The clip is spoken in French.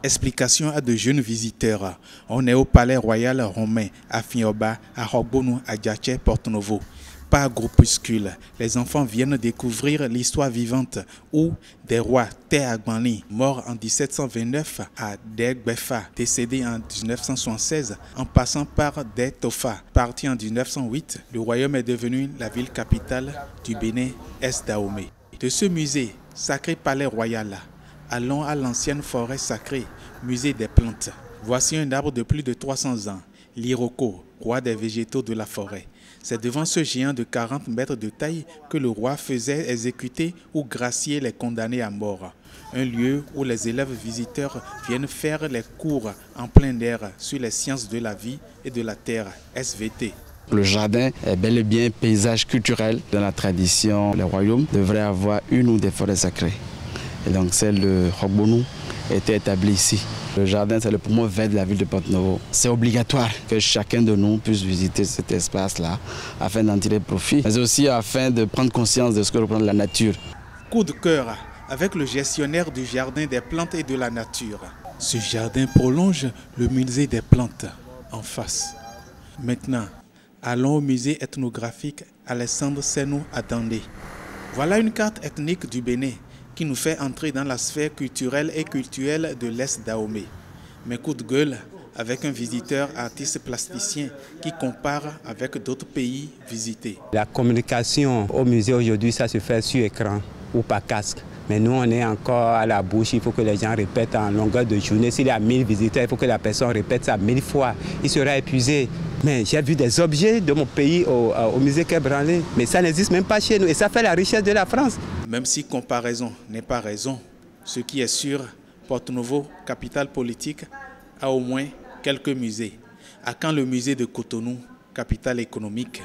Explication à de jeunes visiteurs. On est au palais royal romain à Fioba, à Rogbonu, à Djaché, Porto-Novo. Par groupuscule, les enfants viennent découvrir l'histoire vivante où des rois Te Agbanli, mort en 1729, à Degbefa, décédé en 1976, en passant par Des Tofa, parti en 1908, le royaume est devenu la ville capitale du Bénin, Est-Dahomey. De ce musée, sacré palais royal, allons à l'ancienne forêt sacrée, musée des plantes. Voici un arbre de plus de 300 ans, l'Iroko, roi des végétaux de la forêt. C'est devant ce géant de 40 mètres de taille que le roi faisait exécuter ou gracier les condamnés à mort. Un lieu où les élèves visiteurs viennent faire les cours en plein air sur les sciences de la vie et de la terre, SVT. Le jardin est bel et bien un paysage culturel. Dans la tradition, les royaumes devraient avoir une ou des forêts sacrées. Et donc celle de Rogbonu était établie ici. Le jardin, c'est le poumon vert de la ville de Porto-Novo. C'est obligatoire que chacun de nous puisse visiter cet espace-là afin d'en tirer profit, mais aussi afin de prendre conscience de ce que représente la nature. Coup de cœur avec le gestionnaire du jardin des plantes et de la nature. Ce jardin prolonge le musée des plantes en face. Maintenant, allons au musée ethnographique Alessandre Senou à Dandé. Voilà une carte ethnique du Bénin qui nous fait entrer dans la sphère culturelle et cultuelle de l'Est-Dahomey. Mes coups de gueule avec un visiteur artiste plasticien qui compare avec d'autres pays visités. La communication au musée aujourd'hui, ça se fait sur écran ou par casque. Mais nous, on est encore à la bouche, il faut que les gens répètent en longueur de journée. S'il y a 1000 visiteurs, il faut que la personne répète ça 1000 fois. Il sera épuisé. Mais j'ai vu des objets de mon pays au musée Quai Branly, mais ça n'existe même pas chez nous et ça fait la richesse de la France. Même si comparaison n'est pas raison, ce qui est sûr, Porto-Novo, capitale politique, a au moins quelques musées. À quand le musée de Cotonou, capitale économique?